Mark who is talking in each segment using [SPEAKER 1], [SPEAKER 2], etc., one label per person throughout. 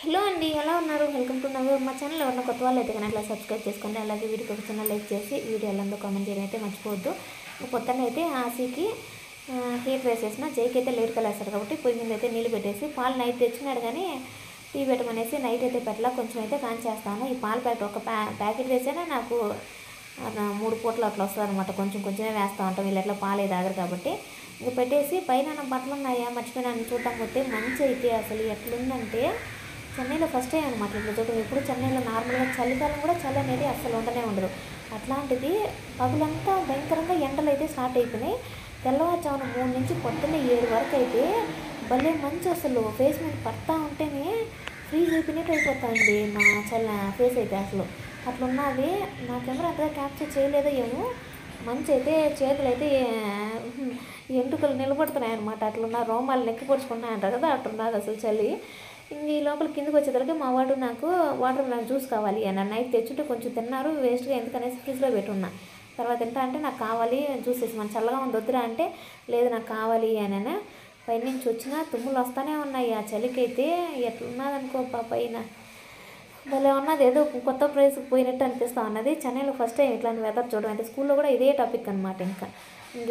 [SPEAKER 1] Hello అండి, ఎలా ఉన్నారు? వెల్కమ్ టు నవ్వు మా ఛానల్. ఎవరైనా కొత్త వాళ్ళు అయితే కనుక సబ్స్క్రైబ్ చేసుకోండి. అలాగే వీడియోకి ఒక చిన్న లైక్ చేసి వీడియో ఎలా ఉందో కామెంట్ చేయడం అయితే మర్చిపోవద్దు. పొద్దున్న అయితే ఆశీకి హెయిర్ వేసేసిన, జైకి అయితే లేట్ కలేస్తారు కాబట్టి పొయ్యి మీద అయితే నీళ్ళు పెట్టేసి పాలు నైట్ తెచ్చినాడు కానీ టీ పెట్టమనేసి నైట్ అయితే పెట్టలా, కొంచెం అయితే కాంచేస్తాను. ఈ పాల ప్యాకెట్ ఒక ప్యాకెట్ వేసేనా నాకు 3 పూటలు అట్లా వస్తుంది అనమాట. కొంచెం కొంచెమే వేస్తూ ఉంటాం, వీళ్ళు ఎట్లా పాలే తాగరు కాబట్టి. ఇంకా పెట్టేసి పైన బట్టలు ఉన్నాయా మర్చిపోయినాను చూద్దాం. పోతే మంచి అయితే అసలు ఎట్లుందంటే చెన్నైలో ఫస్ట్ టైం అనమాట ఇట్లా చూడటం. ఎప్పుడు చెన్నైలో నార్మల్గా చలికాలం కూడా చలి అనేది అసలు ఉండనే ఉండదు. అట్లాంటిది పగులంతా భయంకరంగా ఎండలు అయితే స్టార్ట్ అయిపోయినాయి. తెల్లవారుజామున 3 నుంచి పొద్దున్న 7 వరకు అయితే భలే మంచి అసలు ఫేస్ మీద పడతా ఉంటేనే ఫ్రీజ్ అయిపోయినట్టు అయిపోతుంది నా ఫేస్ అయితే. అసలు అట్లున్నది. నా కెమెరా అంతగా క్యాప్చర్ చేయలేదో ఏమో. మంచి అయితే చేతులు అయితే ఎంటుకలు నిలబడుతున్నాయి అనమాట. అట్లున్న రోమాలు నెక్కిపరుచుకున్నాయి అంటారు కదా, అట్లున్నది అసలు చలి. ఈ లోపల కిందకి వచ్చేసరికి మా వాడు నాకు వాటర్ మిలన్ జ్యూస్ కావాలి అని నైట్ తెచ్చుంటే కొంచెం తిన్నారు, వేస్ట్గా ఎందుకనేసి ఫ్రిడ్జ్లో పెట్టున్నా. తర్వాత తింటా అంటే నాకు కావాలి జ్యూస్ వేసి మన చల్లగా ఉంది వద్దురా అంటే లేదు నాకు కావాలి అని. పైన నుంచి వచ్చినా తుమ్ములు వస్తూనే ఉన్నాయి. ఆ చలికి అయితే ఎట్లున్నదనుకో పైన భలే ఉన్నది. ఏదో కొత్త ప్లేస్కి పోయినట్టు అనిపిస్తూ ఉన్నది. చెన్నైలో ఫస్ట్ టైం ఇట్లాంటి వెదర్ చూడడం అయితే. స్కూల్లో కూడా ఇదే టాపిక్ అనమాట. ఇంకా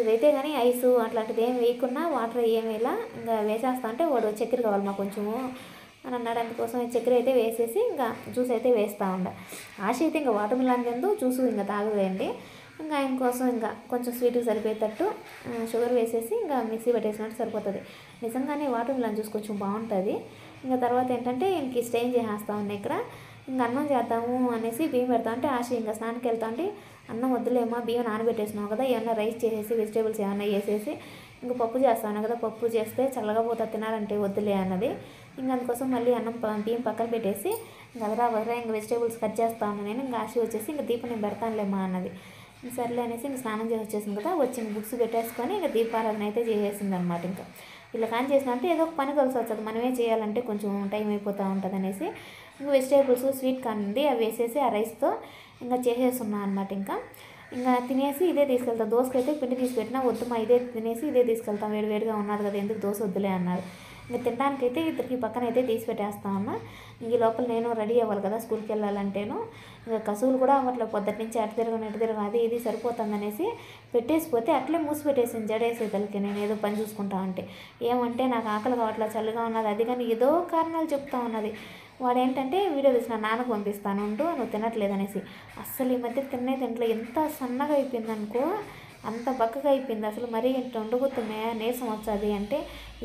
[SPEAKER 1] ఇదైతే కానీ ఐస్ అట్లాంటిది ఏం వేయకుండా వాటర్ ఏమి ఇలా ఇంకా వేసేస్తా అంటే వాడు చక్కెర కావాలి మాకు కొంచెము అని అన్నాడు. అందుకోసం చక్కెర అయితే వేసేసి ఇంకా జ్యూస్ అయితే వేస్తూ ఉండ. ఆశ అయితే ఇంకా వాటర్ మిలన్ తిందు, జ్యూస్ ఇంకా తాగలేండి. ఇంకా ఆయన కోసం ఇంకా కొంచెం స్వీట్కి సరిపోయేటట్టు షుగర్ వేసేసి ఇంకా మిక్సీ పెట్టేసినట్టు సరిపోతుంది. నిజంగానే వాటర్ మిలన్ జ్యూస్ కొంచెం బాగుంటుంది. ఇంకా తర్వాత ఏంటంటే ఇంక స్టెయిన్ చేసేస్తా ఉన్నాయి. ఇక్కడ ఇంకా అన్నం చేద్దాము అనేసి బియ్యం పెడతా అంటే ఆశ ఇంకా స్నానానికి వెళ్తా అంటే అన్నం వద్దులేమో బియ్యం నానబెట్టేసినావు కదా, ఏమన్నా రైస్ చేసేసి వెజిటేబుల్స్ ఏమన్నా వేసేసి ఇంకా పప్పు చేస్తాను కదా, పప్పు చేస్తే చల్లగా పోతా తినాలంటే వద్దులే అన్నది. ఇంకా అందుకోసం మళ్ళీ అన్నం బియ్యం పక్కన పెట్టేసి ఇంకా వదరా ఇంకా వెజిటేబుల్స్ కట్ చేస్తాను నేను. ఇంకా ఆశ వచ్చేసి ఇంకా దీపం నేను పెడతానులేమా అన్నది. సర్లే అనేసి ఇంక స్నానం చేసి వచ్చేసింది కదా, వచ్చిన బుక్స్ పెట్టేసుకొని ఇంకా దీపారాధన అయితే చేసేసింది అనమాట. ఇంకా ఇలా కానీ చేసిన అంటే ఏదో ఒక పని కలిసి వస్తుంది, మనమే చేయాలంటే కొంచెం టైం అయిపోతూ ఉంటుంది అనేసి ఇంకా వెజిటేబుల్స్ స్వీట్ కార్న్ ఉంది అవి వేసేసి ఆ రైస్తో ఇంకా చేసేస్తున్నా అనమాట. ఇంకా తినేసి ఇదే తీసుకెళ్తాను. దోశకైతే పిండి తీసి పెట్టినా వద్దు మా ఇదే తినేసి ఇదే తీసుకెళ్తాం, వేడివేడిగా ఉన్నది కదా ఎందుకు దోశ వద్దులే అన్నారు. ఇంకా తినడానికైతే ఇద్దరికి పక్కన అయితే తీసి పెట్టేస్తా ఉన్నా. ఇంక లోపల నేను రెడీ అవ్వాలి కదా స్కూల్కి వెళ్ళాలంటేను. ఇంకా కసువులు కూడా అట్లా పొద్దుటి నుంచి అటు తిరగను అది ఇది సరిపోతుంది అనేసి పెట్టేసిపోతే అట్లే మూసి పెట్టేసింది జడేసేదలకి. నేను ఏదో పని చూసుకుంటా అంటే ఏమంటే నాకు ఆకలి కావట్లా చల్లగా ఉన్నది అది కానీ ఏదో కారణాలు చెప్తా ఉన్నది. వాడు ఏంటంటే వీడియో తీసిన నాన్నకు పంపిస్తాను ఉండు నువ్వు తినట్లేదనేసి. అస్సలు ఈ మధ్య తింట్లో ఎంత సన్నగా అయిపోయింది అనుకో, అంత బక్కగా అయిపోయింది అసలు. మరీ ఇంత ఉండబోతున్నా నీరసం వచ్చేది అంటే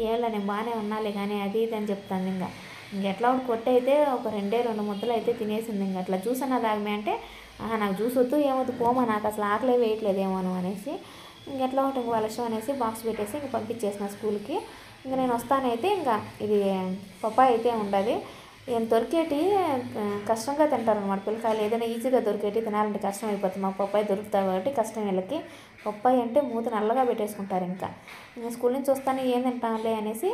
[SPEAKER 1] ఏళ్ళ నేను బాగానే ఉన్నాలే కానీ అది ఇది అని చెప్తాను. ఇంకెట్లా కొట్టి అయితే ఒక 2 ముద్దలు అయితే తినేసింది. ఇంకా అట్లా జ్యూస్ అన్నా తాగమే అంటే నాకు జ్యూస్ వద్దు ఏమొద్దు పోమా నాకు అసలు ఆకలే వేయట్లేదేమోను అనేసి ఇంకెట్లా ఒకటి ఇంక వాళ్ళ ఇష్టం అనేసి బాక్స్ పెట్టేసి ఇంక పంపించేసిన స్కూల్కి. ఇంకా నేను వస్తానైతే ఇంకా ఇది పప్పాయి అయితే ఉండదు. ఏం దొరికేటి కష్టంగా తింటారనమాట పిల్లకాయలు. ఏదైనా ఈజీగా దొరికేటి తినాలంటే కష్టం అయిపోతుంది. మా పప్పాయి దొరుకుతాయి కాబట్టి కష్టం వీళ్ళకి. పప్పాయి అంటే మూత నల్లగా పెట్టేసుకుంటారు. ఇంకా స్కూల్ నుంచి వస్తాను ఏం తింటానులే అనేసి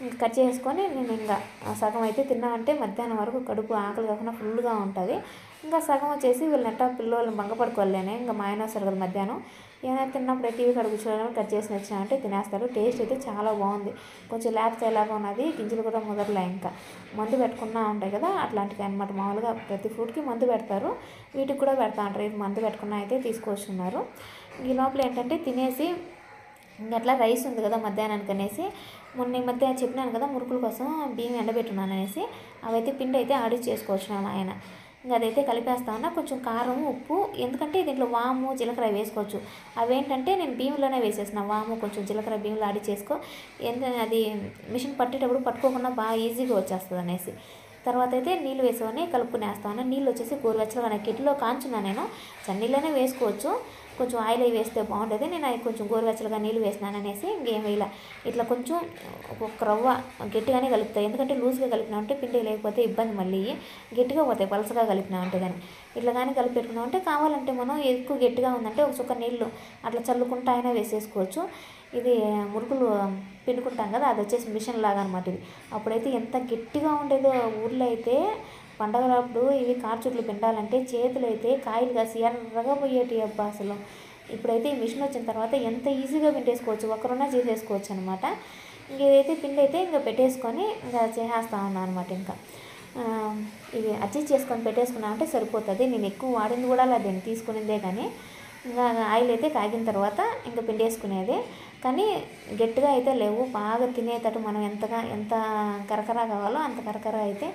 [SPEAKER 1] ఇంకా కట్ చేసుకొని నేను ఇంకా సగం అయితే తిన్నా అంటే మధ్యాహ్నం వరకు కడుపు ఆకలి కాకుండా ఫుల్గా ఉంటుంది. ఇంకా సగం వచ్చేసి వీళ్ళంట పిల్లలు బంగపడుకోలేనే ఇంకా మా ఆయన వస్తారు కదా మధ్యాహ్నం ఏమైనా తిన్నప్పుడు టీవీ కాడ కూర్చోవడం కట్ చేసి వచ్చినామంటే తినేస్తారు. టేస్ట్ అయితే చాలా బాగుంది. కొంచెం లేతకాయలాగా ఉన్నది, గింజలు కూడా ముదరలే. ఇంకా మందు పెట్టుకున్నా ఉంటాయి కదా అట్లాంటివి అనమాట. మామూలుగా ప్రతి ఫ్రూట్కి మందు పెడతారు, వీటికి కూడా పెడతా ఉంటారు. ఇది మందు పెట్టుకున్న అయితే తీసుకొచ్చున్నారు. ఈ లోపల ఏంటంటే తినేసి ఇంకట్లా రైస్ ఉంది కదా మధ్యాహ్నానికి అనేసి మొన్న ఈ మధ్య చెప్పినాను కదా మురుకుల కోసం బియ్యం ఎండబెట్టున్నాను అనేసి అవైతే పిండి అయితే ఆడిట్ చేసుకోవచ్చున్నాను ఆయన. ఇంకా అదైతే కలిపేస్తా ఉన్నా. కొంచెం కారం ఉప్పు ఎందుకంటే దీంట్లో వాము జీలకర్ర వేసుకోవచ్చు. అవేంటంటే నేను బియ్యంలోనే వేసేసిన వాము కొంచెం జీలకర్ర బియ్యంలో ఆడి చేసుకో అది మిషన్ పట్టేటప్పుడు పట్టుకోకుండా బాగా ఈజీగా వచ్చేస్తుంది అనేసి. తర్వాత అయితే నీళ్ళు వేసుకొని కలుపుకునేస్తాను. నీళ్ళు వచ్చేసి గోరువెచ్చగా కిటిలో కాంచున్నా నేను. చన్నీళ్ళనే వేసుకోవచ్చు, కొంచెం ఆయిల్ అవి వేస్తే బాగుంటుంది. నేను అవి కొంచెం గోరువెచ్చలుగా నీళ్ళు వేసినాను అనేసి ఇంకేం వేయాల. ఇట్లా కొంచెం ఒక రవ్వ గట్టిగానే కలుపుతాయి, ఎందుకంటే లూజ్గా కలిపినామంటే పిండి లేకపోతే ఇబ్బంది, మళ్ళీ గట్టిగా పోతాయి పలసగా కలిపినామంటే. కానీ ఇట్లా కానీ కలిపి పెట్టుకున్నామంటే కావాలంటే మనం ఎక్కువ గట్టిగా ఉందంటే ఒక చుక్క నీళ్ళు అట్లా చల్లుకుంటా అయినా వేసేసుకోవచ్చు. ఇది మురుకులు పిండుకుంటాం కదా అది వచ్చేసి మిషన్ లాగా అనమాట. ఇది అప్పుడైతే ఎంత గట్టిగా ఉండేదో. ఊర్లో అయితే పండగలప్పుడు ఇవి కార్చుట్లు పిండాలంటే చేతులు అయితే కాయలు కాసి ఎర్రగా పోయేటి అబ్బా అసలు. ఇప్పుడైతే ఈ మిషన్ వచ్చిన తర్వాత ఎంత ఈజీగా పిండేసుకోవచ్చు, ఒకరున్నా చేసేసుకోవచ్చు అనమాట. ఇంక ఇదైతే పిండి అయితే ఇంకా పెట్టేసుకొని ఇంకా చేసేస్తా ఉన్నాను అనమాట. ఇంకా ఇవి అడ్జస్ట్ చేసుకొని పెట్టేసుకున్నామంటే సరిపోతుంది. నేను ఎక్కువ వాడింది కూడా అలా దీన్ని తీసుకునేదే, కానీ ఇంకా ఆయిల్ అయితే కాగిన తర్వాత ఇంకా పిండి వేసుకునేది. కానీ గట్టిగా అయితే లేవు, బాగా తినేటట్టు మనం ఎంత కరకర కావాలో అంత కరకర అయితే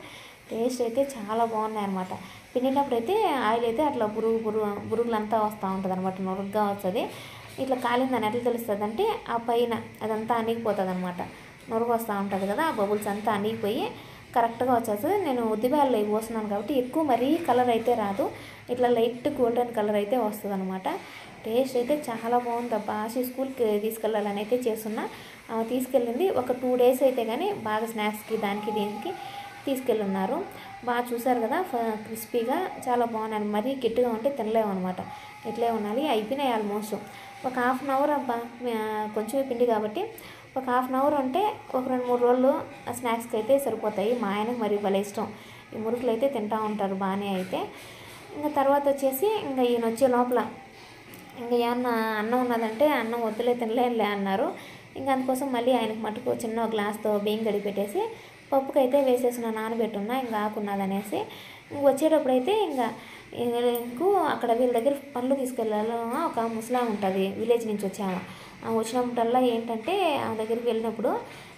[SPEAKER 1] టేస్ట్ అయితే చాలా బాగున్నాయి అనమాట. పిండినప్పుడు అయితే ఆయిల్ అయితే అట్లా బురుగులంతా వస్తూ ఉంటుంది అనమాట, నురుగ్గా వస్తుంది. ఇట్లా కాలిందని ఎట్లా తెలుస్తుంది అంటే ఆ పైన అదంతా అణిగిపోతుంది అనమాట, నురుగు వస్తూ ఉంటుంది కదా, ఆ బబుల్స్ అంతా అణిగిపోయి కరెక్ట్గా వచ్చేస్తుంది. నేను ఉద్దిబ్యాలు ఇవి పోస్తున్నాను కాబట్టి ఎక్కువ మరీ కలర్ అయితే రాదు, ఇట్లా లైట్ గోల్డెన్ కలర్ అయితే వస్తుంది అనమాట. టేస్ట్ అయితే చాలా బాగుంది. అబ్బా ఆశీ స్కూల్కి తీసుకెళ్ళాలని అయితే చేస్తున్నా, తీసుకెళ్ళింది ఒక 2 days అయితే కానీ బాగా స్నాక్స్కి దానికి దీనికి తీసుకెళ్ళున్నారు. బాగా చూసారు కదా, క్రిస్పీగా చాలా బాగున్నాయి. మరీ గట్టిగా ఉంటే తినలేము అనమాట, ఇట్లే ఉండాలి. అయిపోయినాయి ఆల్మోస్ట్. ఒక 1/2 hour అబ్బా, కొంచెం పిండి కాబట్టి ఒక 1/2 hour ఉంటే ఒక 2-3 రోజులు స్నాక్స్కి అయితే సరిపోతాయి. మా ఆయనకు మరి భలే ఇష్టం, ఈ మురుకులు అయితే తింటూ ఉంటారు బాగానే. అయితే ఇంకా తర్వాత వచ్చేసి ఇంకా ఈయన వచ్చే లోపల ఇంకా ఏమన్నా అన్నం ఉన్నదంటే అన్నం వద్దులే తినలేనులే అన్నారు. ఇంకా అందుకోసం మళ్ళీ ఆయనకు మటుకు చిన్న గ్లాస్తో బియ్యం గడిగి పెట్టేసి పప్పుకైతే వేసేసిన నానబెట్టున్నా, ఇంకా ఆకున్నదనేసి వచ్చేటప్పుడు అయితే ఇంకూ అక్కడ వీళ్ళ దగ్గర పనులు తీసుకెళ్ళాలి. ఒక ముసలాం ఉంటుంది, విలేజ్ నుంచి వచ్చాము. వచ్చినప్పుడల్లా ఏంటంటే ఆ దగ్గరికి వెళ్ళినప్పుడు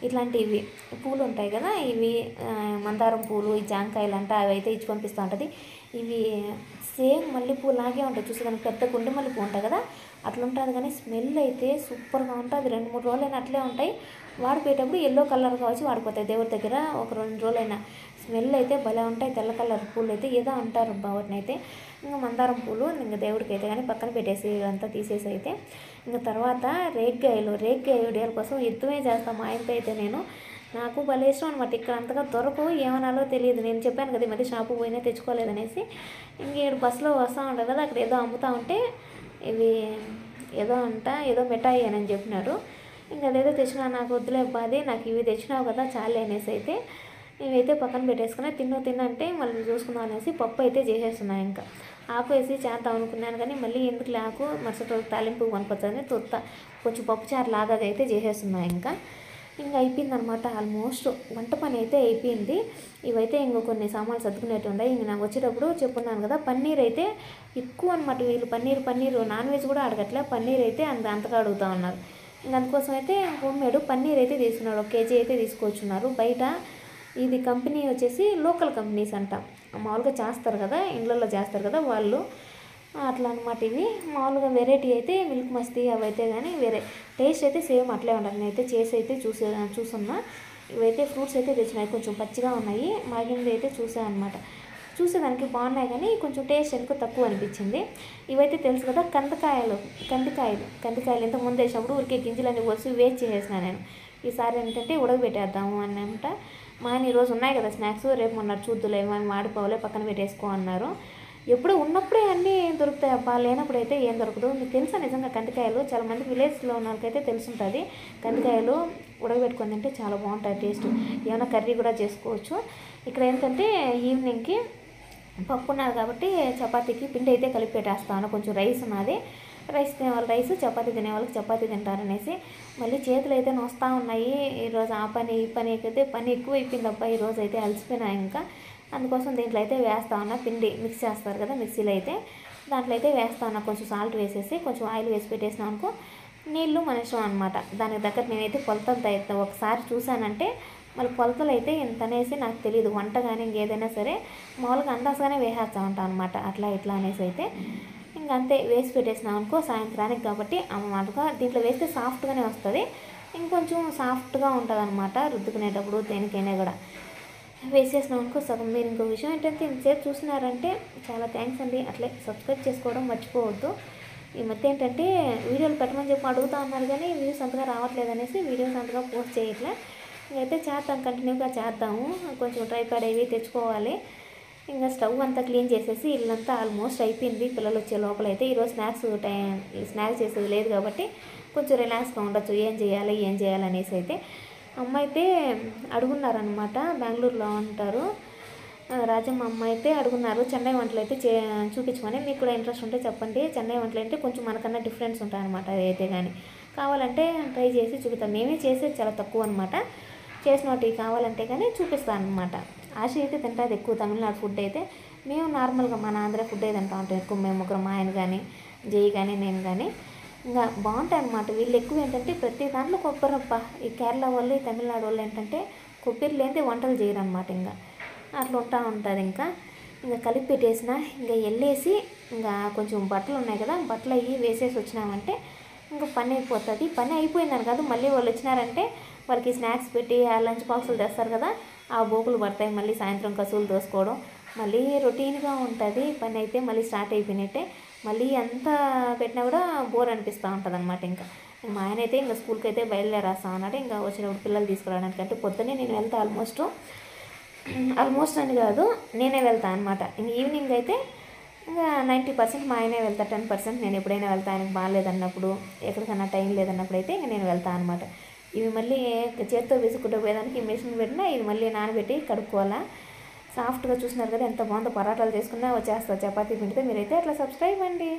[SPEAKER 1] ఇట్లాంటివి పూలు ఉంటాయి కదా, ఇవి మందారం పూలు, ఈ జాంకాయలు అంట అవి అయితే ఇచ్చి పంపిస్తూ ఉంటుంది. ఇవి సేమ్ మల్లెపూ లాగే ఉంటాయి, చూసేదానికి పెద్ద గుండె మల్లెపూ ఉంటాయి కదా అట్లా ఉంటుంది. కానీ స్మెల్ అయితే సూపర్గా ఉంటుంది. 2-3 రోజులైనా అట్లే ఉంటాయి. వాడిపోయేటప్పుడు ఎల్లో కలర్గా వచ్చి వాడిపోతాయి దేవుడి దగ్గర. ఒక 2 రోజులైనా స్మెల్ అయితే భలే ఉంటాయి. తెల్ల కలర్ పూలు అయితే ఏదో అంటారు వాటిని అయితే. ఇంకా మందారం పూలు ఇంకా దేవుడికి అయితే కానీ పక్కన పెట్టేసి ఇదంతా తీసేసి అయితే ఇంకా తర్వాత రేగ్గాయ ఉడియాల కోసం యుద్ధమే చేస్తాం ఆయనతో అయితే. నాకు భలే ఇష్టం అనమాట. ఇక్కడ అంతగా దొరకవు, ఏమనాలో తెలియదు. నేను చెప్పాను కదా ఈ మధ్య షాపు పోయినా తెచ్చుకోలేదనేసి. ఇంకేడు బస్సులో వస్తూ ఉంటారు కదా, అక్కడ ఏదో అమ్ముతూ ఉంటే ఇవి ఏదో మిఠాయి అని చెప్పినారు. ఇంకా అదేదో తెచ్చినా, నాకు వద్దులే బాధే, నాకు ఇవి తెచ్చినావు కదా చాలే అనేసి అయితే ఇవైతే పక్కన పెట్టేసుకున్నా. తిన్నంటే మళ్ళీ చూసుకుందాం అనేసి పప్పు అయితే చేసేస్తున్నాను. ఇంకా ఆకు వేసి చేద్దాం అనుకున్నాను కానీ మళ్ళీ ఎందుకు ఆకు మరుసటి రోజు తాలింపు కొనుక్కొచ్చని కొంచెం పప్పుచారు లాగా అయితే చేసేస్తున్నాను. ఇంకా అయిపోయిందనమాట. ఆల్మోస్ట్ వంట పని అయితే అయిపోయింది. ఇవైతే ఇంకో కొన్ని సామాన్లు సర్దుకునేట్టు ఉన్నాయి. ఇంక నాకు వచ్చేటప్పుడు చెప్పున్నాను కదా, పన్నీర్ అయితే ఎక్కువ అనమాట. వీళ్ళు పన్నీర్ నాన్ వెజ్ కూడా అడగట్లే, పన్నీర్ అయితే అంతగా అడుగుతూ ఉన్నారు. ఇంక అందుకోసం అయితే హోమ్మేడ్ పన్నీర్ అయితే తీసుకున్నాడు. 1 kg అయితే తీసుకొచ్చున్నారు. బయట ఇది కంపెనీ వచ్చేసి లోకల్ కంపెనీస్ అంట, మామూలుగా చేస్తారు కదా, ఇళ్ళల్లో చేస్తారు కదా వాళ్ళు, అట్లా అనమాట. ఇవి మామూలుగా వెరైటీ అయితే మిల్క్ మస్తీ అవి అయితే కానీ వేరే టేస్ట్ అయితే సేమ్ అట్లే ఉండదు. నేనైతే చేసి అయితే చూసున్నా. ఇవైతే ఫ్రూట్స్ అయితే తెచ్చినాయి, కొంచెం పచ్చిగా ఉన్నాయి. మాగింది అయితే చూసాను అనమాట. చూసేదానికి బాగున్నాయి కానీ కొంచెం టేస్ట్ ఎందుకు తక్కువ అనిపించింది. ఇవైతే తెలుసు కదా, కందికాయలు ఇంతకుముందు వేసినప్పుడు ఊరికే గింజలన్నీ పోసి వేస్ట్ చేసేసిన నేను. ఈసారి ఏంటంటే ఉడకబెట్టేద్దాము అని అంట. మా ఆయన ఈరోజు ఉన్నాయి కదా స్నాక్స్, రేపు మొన్న చూద్దులే మేము మాడిపోవాలే పక్కన పెట్టేసుకో అన్నారు. ఎప్పుడు ఉన్నప్పుడే అన్నీ దొరుకుతాయి అబ్బా, లేనప్పుడు అయితే ఏం దొరకదు. మీకు తెలుసా నిజంగా కందికాయలు? చాలామంది విలేజ్లో ఉన్న వాళ్ళకైతే తెలుసుంటుంది. కందికాయలు ఉడకబెట్టుకొని తింటే చాలా బాగుంటుంది టేస్ట్. ఏమైనా కర్రీ కూడా చేసుకోవచ్చు. ఇక్కడ ఏంటంటే ఈవినింగ్కి పప్పు ఉన్నది కాబట్టి చపాతీకి పిండి అయితే కలిపి పెట్టేస్తాను. కొంచెం రైస్ ఉన్నది, రైస్ తినేవాళ్ళు రైస్, చపాతీ తినేవాళ్ళకి చపాతీ తింటారనేసి. మళ్ళీ చేతులు అయితే నొస్తూ ఉన్నాయి ఈరోజు. ఆ పని ఈ పని అయితే పని ఎక్కువ అయిపోయింది అబ్బా ఈరోజు అయితే, అలసిపోయినా. ఇంకా అందుకోసం దీంట్లో అయితే వేస్తా ఉన్నా. పిండి మిక్స్ చేస్తారు కదా మిక్సీలో అయితే, దాంట్లో అయితే వేస్తా ఉన్నా. కొంచెం సాల్ట్ వేసేసి కొంచెం ఆయిల్ వేసి పెట్టేసినా అనుకో, నీళ్ళు మన ఇష్టం అనమాట. దానికి దగ్గర నేనైతే కొలతలతో అయితే ఒకసారి చూసానంటే మళ్ళీ కొలతలు అయితే ఇంత అనేసి నాకు తెలియదు. వంట కానీ ఇంకేదైనా సరే మామూలుగా అందాజగానే వేసేస్తూ ఉంటాను అనమాట, అట్లా ఇట్లా అనేసి అయితే. ఇంకంతే వేసి పెట్టేసినాం అనుకో సాయంత్రానికి కాబట్టి అన్నమాటగా దీంట్లో వేస్తే సాఫ్ట్గానే వస్తుంది. ఇంకొంచెం సాఫ్ట్గా ఉంటుంది అనమాట రుద్దుకునేటప్పుడు దేనికైనా కూడా. వేసేసినాం అనుకో సగం. మీరు ఇంకో విషయం ఏంటంటే ఇంతసేపు చూసినారంటే చాలా థ్యాంక్స్ అండి. అట్లే సబ్స్క్రైబ్ చేసుకోవడం మర్చిపోవద్దు. ఈ మధ్య ఏంటంటే వీడియోలు పెట్టమని చెప్పి అడుగుతూ ఉన్నారు కానీ వ్యూస్ అంతగా రావట్లేదు అనేసి వీడియోస్ అంతగా పోస్ట్ చేయట్లే. ఇంకైతే చేద్దాం, కంటిన్యూగా చేద్దాము. కొంచెం ట్రైపాడ్ అవి తెచ్చుకోవాలి. ఇంకా స్టవ్ అంతా క్లీన్ చేసేసి ఇల్లంతా ఆల్మోస్ట్ అయిపోయింది. పిల్లలు వచ్చే లోపలైతే ఈరోజు స్నాక్స్ చేసేది లేదు కాబట్టి కొంచెం రిలాక్స్గా ఉండొచ్చు. ఏం చేయాలి అనేసి అయితే అమ్మ అయితే అడుగున్నారనమాట. బెంగళూరులో ఉంటారు రాజమ్మ అమ్మ అయితే అడుగున్నారు చెన్నై వంటలు అయితే చూపించమని. మీకు కూడా ఇంట్రెస్ట్ ఉంటే చెప్పండి. చెన్నై వంటలు అంటే కొంచెం మనకన్నా డిఫరెన్స్ ఉంటాయన్నమాట. అయితే కానీ కావాలంటే ట్రై చేసి చూపిస్తాం. మేమే చేసేది చాలా తక్కువ అనమాట. చేసిన వాటి కావాలంటే కానీ చూపిస్తాను అనమాట. ఆశ అయితే తింటుంది ఎక్కువ తమిళనాడు ఫుడ్ అయితే. మేము నార్మల్గా మన ఆంధ్ర ఫుడ్ తింటా ఉంటాం ఎక్కువ, మేము ముగ్గురం, మా ఆయన కానీ, జై కానీ, నేను కానీ. ఇంకా బాగుంటాయి అన్నమాట. వీళ్ళు ఎక్కువ ఏంటంటే ప్రతి దాంట్లో కొబ్బరప్ప. ఈ కేరళ వాళ్ళు, ఈ తమిళనాడు వాళ్ళు ఏంటంటే కొబ్బరి లేనిదే వంటలు చేయరు అనమాట. ఇంకా అట్లా ఉంటుంది. ఇంకా కలిపి పెట్టేసిన, ఇంకా వెళ్ళేసి ఇంకా కొంచెం బట్టలు ఉన్నాయి కదా, బట్టలు అవి వేసేసి వచ్చినామంటే ఇంకా పని అయిపోతుంది. పని అయిపోయిందని కాదు, మళ్ళీ వాళ్ళు వచ్చినారంటే వాళ్ళకి స్నాక్స్ పెట్టి ఆ లంచ్ బాక్సులు తెస్తారు కదా, ఆ బోకులు పడతాయి. మళ్ళీ సాయంత్రం కసువులు దోసుకోవడం మళ్ళీ రొటీన్గా ఉంటుంది. పని అయితే మళ్ళీ స్టార్ట్ అయిపోయినట్టే. మళ్ళీ ఎంత పెట్టినా కూడా బోర్ అనిపిస్తూ ఉంటుంది అనమాట. ఇంకా మా ఆయన అయితే ఇంకా స్కూల్కి అయితే బయలుదేరేస్తా అన్నాడు. ఇంకా వచ్చినప్పుడు పిల్లలు తీసుకురావడానికి, అంటే పొద్దున్నే నేను వెళ్తాను ఆల్మోస్ట్ అని కాదు, నేనే వెళ్తాను అనమాట. ఇంక ఈవినింగ్ అయితే ఇంకా 90% మా ఆయనే వెళ్తా, 10% నేను ఎప్పుడైనా వెళ్తాను. ఆయనకు బాగాలేదన్నప్పుడు, ఎక్కడికైనా టైం లేదన్నప్పుడు అయితే ఇంక నేను వెళ్తాను అనమాట. ఇవి మళ్ళీ చేత్తో విసుకుంటూ పోయేదానికి మిషన్ పెట్టినా, ఇది మళ్ళీ నానబెట్టి కడుక్కోవాలా. సాఫ్ట్గా చూసినారు కదా ఎంత బాగుందో. పరాటాలు చేసుకున్నా వచ్చేస్తా చపాతీ పిండితే. మీరైతే అట్లా సబ్స్క్రైబ్ అండి.